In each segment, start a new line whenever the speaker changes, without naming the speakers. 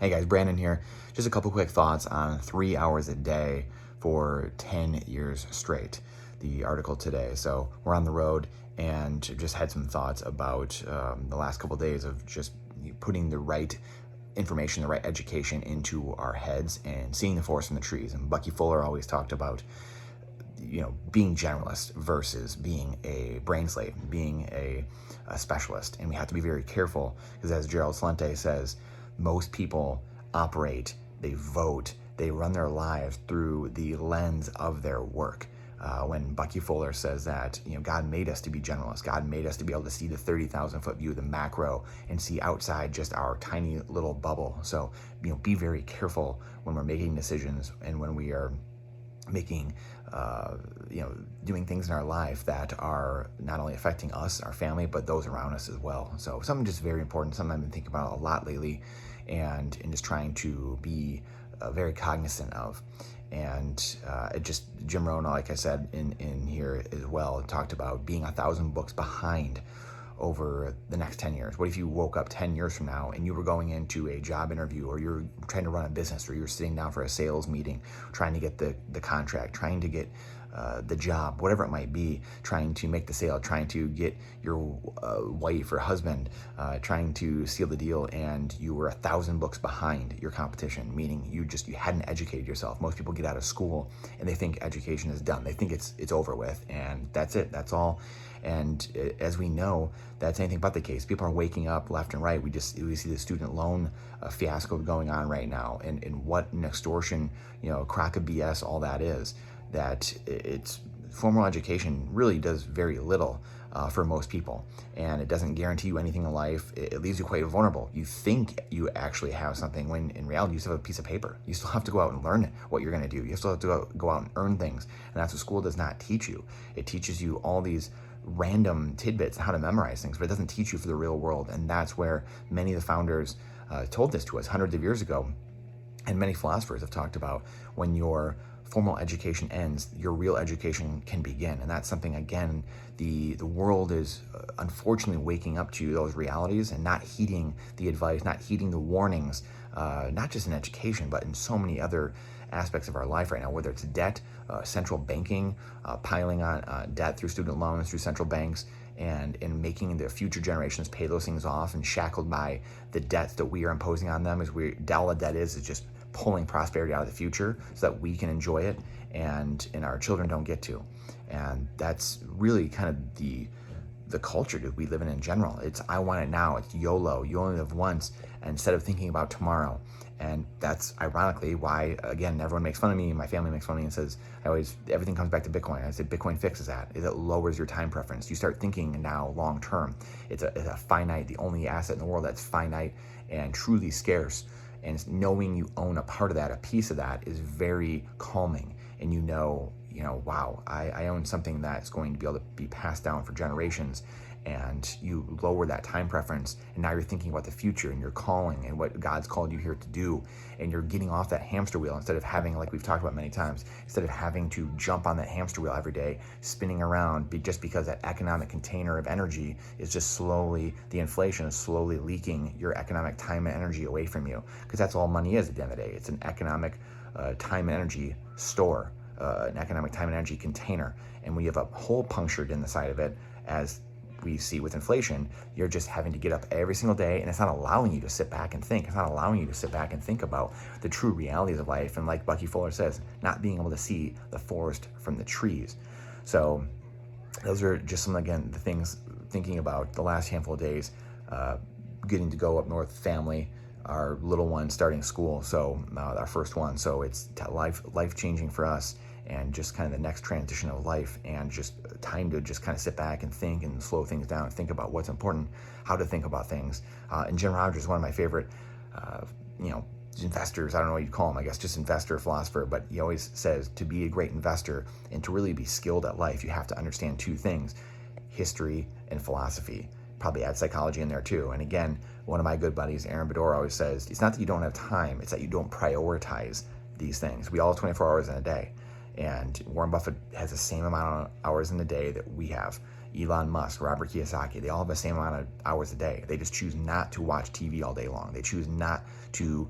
Hey guys, Brandon here. Just a couple quick thoughts on 3 hours a day for 10 years straight, the article today. So we're on the road and just had some thoughts about the last couple of days of just putting the right information, the right education into our heads and seeing the forest from the trees. And Bucky Fuller always talked about being generalist versus being a brain slave, being a specialist. And we have to be very careful because, as Gerald Slente says, most people operate, they vote, they run their lives through the lens of their work. When Bucky Fuller says that, God made us to be generalists. God made us to be able to see the 30,000 foot view, the macro, and see outside just our tiny little bubble. So, be very careful when we're making decisions and when we are making, doing things in our life that are not only affecting us, our family, but those around us as well. So something just very important, something I've been thinking about a lot lately and just trying to be very cognizant of. And Jim Rohn, like I said in here as well, talked about being 1,000 books behind over the next 10 years. What if you woke up 10 years from now and you were going into a job interview, or you're trying to run a business, or you're sitting down for a sales meeting, trying to get the contract, trying to get the job, whatever it might be, trying to make the sale, trying to get your wife or husband, trying to seal the deal, and you were 1,000 books behind your competition, meaning you hadn't educated yourself. Most people get out of school and they think education is done. They think it's over with and that's it, that's all. And as we know, that's anything but the case. People are waking up left and right. We see the student loan fiasco going on right now, and what an extortion, crock of BS all that is. That it's formal education really does very little for most people, and it doesn't guarantee you anything in life. It leaves you quite vulnerable. You think you actually have something when in reality you still have a piece of paper. You still have to go out and learn what you're going to do. You still have to go out and earn things, and that's what school does not teach you. It teaches you all these random tidbits on how to memorize things, but it doesn't teach you for the real world. And that's where many of the founders told this to us hundreds of years ago, and many philosophers have talked about when your formal education ends, your real education can begin. And that's something, again, the world is unfortunately waking up to those realities and not heeding the advice, not heeding the warnings, not just in education, but in so many other aspects of our life right now, whether it's debt, central banking, piling on debt through student loans, through central banks, and making the future generations pay those things off, and shackled by the debts that we are imposing on them. All the debt is just pulling prosperity out of the future so that we can enjoy it and our children don't get to. And that's really kind of the culture that we live in general. It's I want it now. It's YOLO. You only live once, instead of thinking about tomorrow. And that's ironically why, again, everyone makes fun of me. My family makes fun of me and says, everything comes back to Bitcoin. I said, Bitcoin fixes that. It lowers your time preference. You start thinking now long term. It's a finite, the only asset in the world that's finite and truly scarce. And knowing you own a part of that, a piece of that, is very calming. And wow, I own something that's going to be able to be passed down for generations. And you lower that time preference, and now you're thinking about the future and your calling and what God's called you here to do. And you're getting off that hamster wheel instead of having, like we've talked about many times, instead of having to jump on that hamster wheel every day, spinning around just because that economic container of energy is just the inflation is slowly leaking your economic time and energy away from you. Because that's all money is at the end of the day. It's an economic time and energy store, an economic time and energy container. And when you have a hole punctured in the side of it, as we see with inflation, you're just having to get up every single day, and it's not allowing you to sit back and think. It's not allowing you to sit back and think about the true realities of life. And like Bucky Fuller says, not being able to see the forest from the trees. So those are just some, again, the things thinking about the last handful of days, getting to go up north, family, our little one starting school, so our first one. So it's life-changing for us, and just kind of the next transition of life, and just time to just kind of sit back and think and slow things down and think about what's important, how to think about things. And Jim Rogers is one of my favorite, investors. I don't know what you'd call him, I guess just investor, philosopher, but he always says to be a great investor and to really be skilled at life, you have to understand two things: history and philosophy. Probably add psychology in there too. And again, one of my good buddies, Aaron Bedor, always says, it's not that you don't have time, it's that you don't prioritize these things. We all have 24 hours in a day. And Warren Buffett has the same amount of hours in the day that we have. Elon Musk, Robert Kiyosaki, they all have the same amount of hours a day. They just choose not to watch TV all day long. They choose not to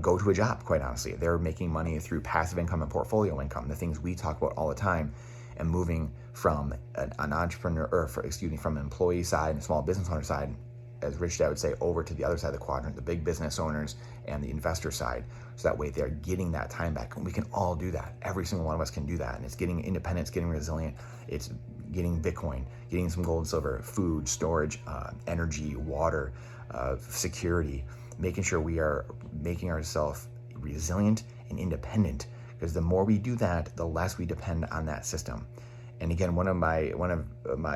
go to a job, quite honestly. They're making money through passive income and portfolio income, the things we talk about all the time, and moving from an entrepreneur, from an employee side and small business owner side, as Rich Dad would say, over to the other side of the quadrant, the big business owners and the investor side. So that way they're getting that time back. And we can all do that. Every single one of us can do that. And it's getting independence, getting resilient. It's getting Bitcoin, getting some gold and silver, food, storage, energy, water, security, making sure we are making ourselves resilient and independent. Because the more we do that, the less we depend on that system. And again, one of my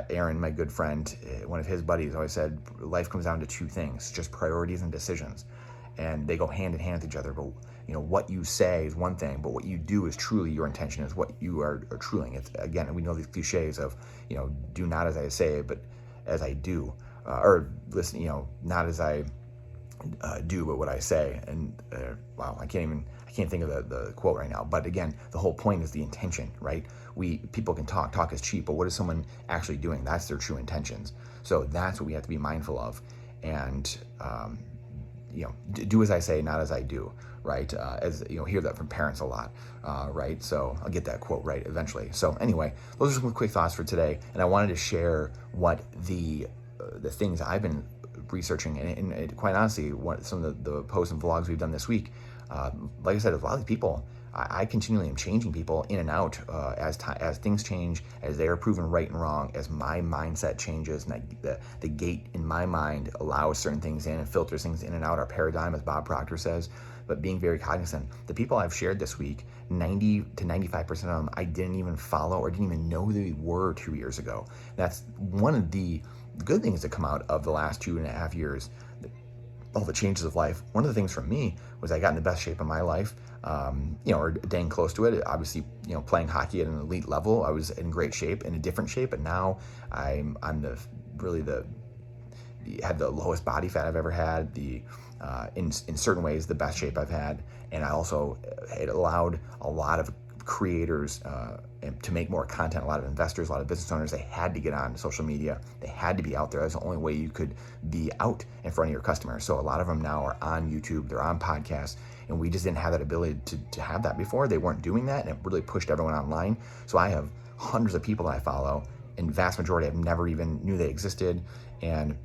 Aaron, my good friend, one of his buddies always said, life comes down to two things, just priorities and decisions. And they go hand in hand with each other. But what you say is one thing, but what you do is truly your intention, is what you are truly. It's, again, we know these cliches of, do not as I say, but as I do, or listen, not as I do, but what I say. And wow, I can't think of the quote right now. But again, the whole point is the intention, right? People can talk is cheap, but what is someone actually doing? That's their true intentions. So that's what we have to be mindful of. And do as I say, not as I do, right? As hear that from parents a lot, right? So I'll get that quote right eventually. So anyway, those are some quick thoughts for today, and I wanted to share what the things I've been researching, and quite honestly, what some of the posts and vlogs we've done this week. Like I said, a lot of these people, I continually am changing people in and out as things change, as they are proven right and wrong, as my mindset changes, and the gate in my mind allows certain things in and filters things in and out, our paradigm, as Bob Proctor says. But being very cognizant, the people I've shared this week, 90 to 95% of them I didn't even follow or didn't even know they were 2 years ago. That's one of the good things that come out of the last 2.5 years, all the changes of life. One of the things for me was I got in the best shape of my life, or dang close to it. Obviously, playing hockey at an elite level, I was in great shape, in a different shape, but now I'm had the lowest body fat I've ever had, in certain ways the best shape I've had, and I also, it allowed a lot of creators to make more content. A lot of investors, a lot of business owners, they had to get on social media. They had to be out there. That's the only way you could be out in front of your customers. So a lot of them now are on YouTube, they're on podcasts, and we just didn't have that ability to have that before. They weren't doing that, and it really pushed everyone online. So I have hundreds of people that I follow, and vast majority I've never even knew they existed, and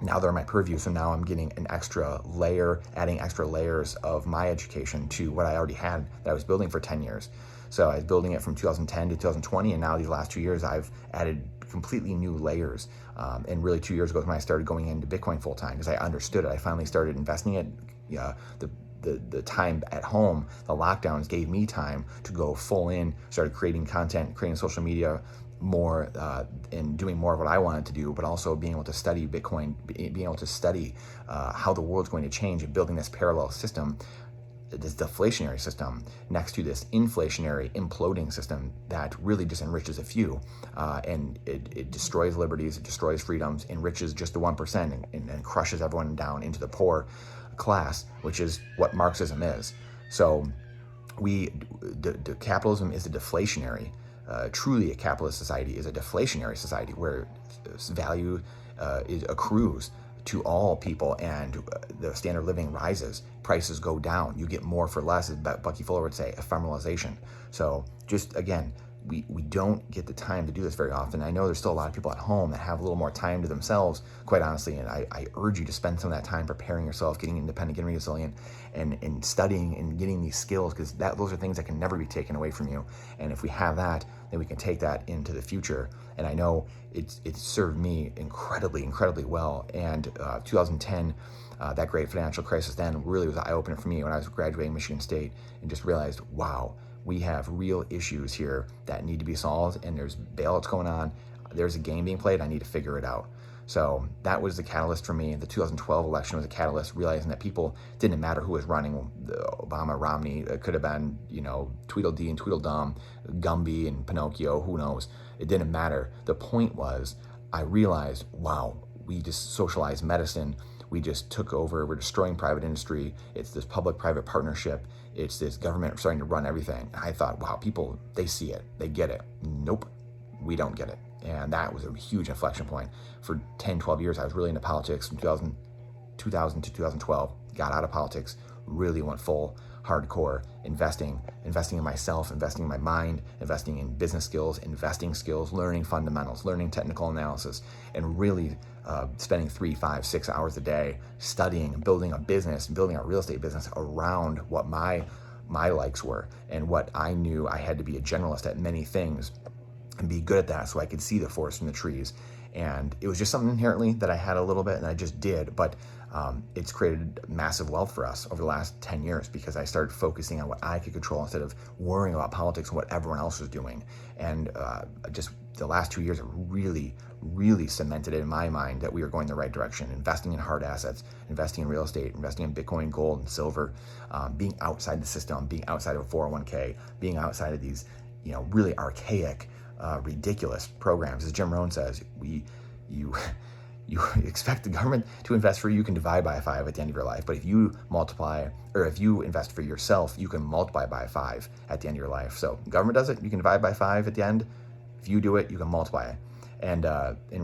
now they're in my purview. So now I'm getting an extra layer, adding extra layers of my education to what I already had that I was building for 10 years. So I was building it from 2010 to 2020, and now these last 2 years, I've added completely new layers. And really 2 years ago is when I started going into Bitcoin full time, because I understood it. I finally started investing it. The time at home, the lockdowns gave me time to go full in, started creating content, creating social media more, and doing more of what I wanted to do, but also being able to study Bitcoin, being able to study how the world's going to change, and building this parallel system, this deflationary system next to this inflationary, imploding system that really just enriches a few, and it destroys liberties, it destroys freedoms, enriches just the 1%, and crushes everyone down into the poor class, which is what Marxism is. So capitalism is a deflationary. Truly, a capitalist society is a deflationary society where value accrues to all people, and the standard of living rises, prices go down, you get more for less, as Bucky Fuller would say, ephemeralization. So just again, we don't get the time to do this very often. I know there's still a lot of people at home that have a little more time to themselves, quite honestly, and I urge you to spend some of that time preparing yourself, getting independent, getting resilient, and studying and getting these skills, because those are things that can never be taken away from you. And if we have that, then we can take that into the future. And I know it served me incredibly well. And 2010, that great financial crisis then really was an eye-opener for me when I was graduating Michigan State, and just realized, wow, we have real issues here that need to be solved, and there's bailouts going on. There's a game being played. I need to figure it out. So that was the catalyst for me. The 2012 election was a catalyst, realizing that people didn't matter who was running, Obama, Romney. It could have been, Tweedledee and Tweedledum, Gumby and Pinocchio, who knows. It didn't matter. The point was, I realized, wow, we just socialized medicine. We just took over. We're destroying private industry. It's this public-private partnership. It's this government starting to run everything. And I thought, wow, people, they see it. They get it. Nope, we don't get it. And that was a huge inflection point. For 10, 12 years, I was really into politics. From 2000 to 2012, got out of politics, really went full hardcore investing in myself, investing in my mind, investing in business skills, investing skills, learning fundamentals, learning technical analysis, and really spending 3, 5, 6 hours a day studying and building a business, building a real estate business around what my likes were and what I knew. I had to be a generalist at many things and be good at that so I could see the forest from the trees. And it was just something inherently that I had a little bit and I just did, but it's created massive wealth for us over the last 10 years because I started focusing on what I could control instead of worrying about politics and what everyone else was doing. And just the last 2 years have really, really cemented it in my mind that we are going the right direction, investing in hard assets, investing in real estate, investing in Bitcoin, gold, and silver, being outside the system, being outside of a 401k, being outside of these, really archaic, ridiculous programs. As Jim Rohn says, you expect the government to invest for you, you can divide by 5 at the end of your life. But if you multiply, or if you invest for yourself, you can multiply by 5 at the end of your life. So government does it, you can divide by 5 at the end. If you do it, you can multiply it. And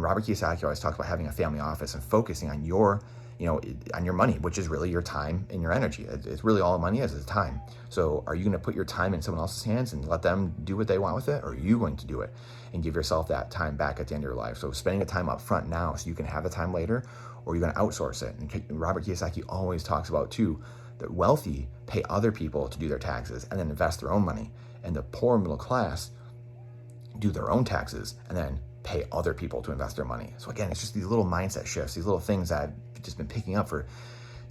Robert Kiyosaki always talks about having a family office and focusing on your, on your money, which is really your time and your energy. It's really all money is time. So are you going to put your time in someone else's hands and let them do what they want with it? Or are you going to do it and give yourself that time back at the end of your life? So spending the time up front now so you can have the time later, or you're going to outsource it. And Robert Kiyosaki always talks about too, that wealthy pay other people to do their taxes and then invest their own money. And the poor middle class do their own taxes and then pay other people to invest their money. So again, it's just these little mindset shifts, these little things that I've just been picking up for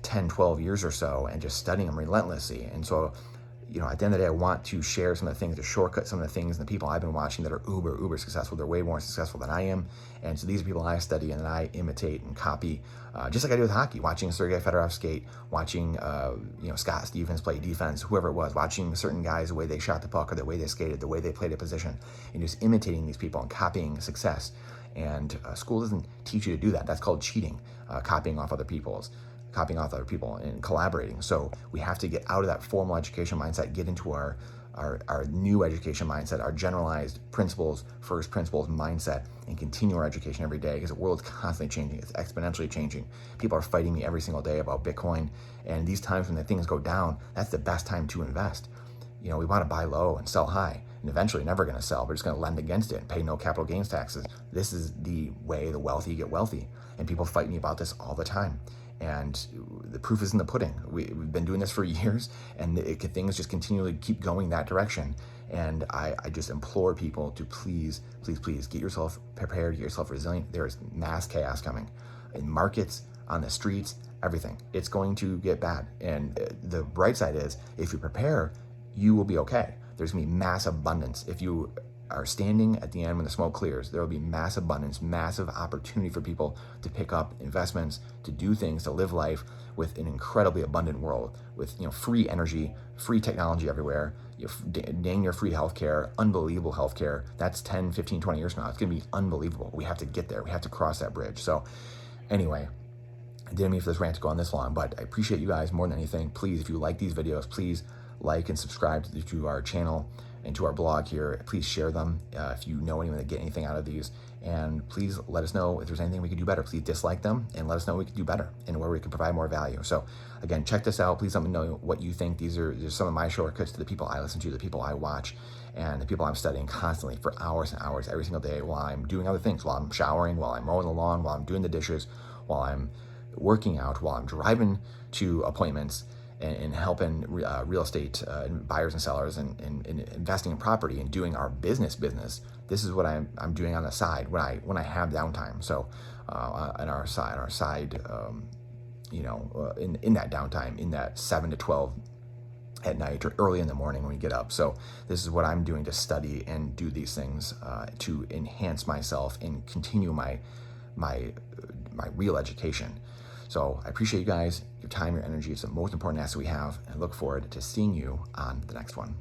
10, 12 years or so and just studying them relentlessly. And so, at the end of the day, I want to share some of the things, to shortcut some of the things and the people I've been watching that are uber successful. They're way more successful than I am. And so these are people I study and that I imitate and copy, just like I do with hockey, watching Sergei Fedorov skate, watching, Scott Stevens play defense, whoever it was, watching certain guys, the way they shot the puck or the way they skated, the way they played a position, and just imitating these people and copying success. And school doesn't teach you to do that. That's called cheating, copying off other and collaborating. So we have to get out of that formal education mindset, get into our new education mindset, our generalized principles, first principles mindset, and continue our education every day because the world's constantly changing. It's exponentially changing. People are fighting me every single day about Bitcoin. And these times when the things go down, that's the best time to invest. We want to buy low and sell high. And eventually never going to sell. We're just going to lend against it and pay no capital gains taxes. This is the way the wealthy get wealthy. And people fight me about this all the time. And the proof is in the pudding. We've been doing this for years, and things just continually keep going that direction. And I just implore people to please get yourself prepared, get yourself resilient. There is mass chaos coming in markets, on the streets, everything. It's going to get bad. And the bright side is, if you prepare, you will be okay. There's going to be mass abundance. If you are standing at the end when the smoke clears, there will be mass abundance, massive opportunity for people to pick up investments, to do things, to live life with an incredibly abundant world with free energy, free technology everywhere, dang near free healthcare, unbelievable healthcare. That's 10, 15, 20 years from now. It's going to be unbelievable. We have to get there. We have to cross that bridge. So anyway, I didn't mean for this rant to go on this long, but I appreciate you guys more than anything. Please, if you like these videos, please like and subscribe to our channel and to our blog here. Please share them if you know anyone that get anything out of these. And please let us know if there's anything we could do better. Please dislike them and let us know what we could do better and where we can provide more value. So again, check this out. Please let me know what you think. These are just some of my shortcuts to the people I listen to, the people I watch, and the people I'm studying constantly for hours and hours every single day while I'm doing other things, while I'm showering, while I'm mowing the lawn, while I'm doing the dishes, while I'm working out, while I'm driving to appointments, and helping real estate buyers and sellers and investing in property and doing our business. This is what I'm doing on the side when I have downtime. So on our side, in that downtime, in that 7 to 12 at night or early in the morning when we get up. So this is what I'm doing to study and do these things to enhance myself and continue my real education. So I appreciate you guys, your time, your energy. It's the most important asset we have, and I look forward to seeing you on the next one.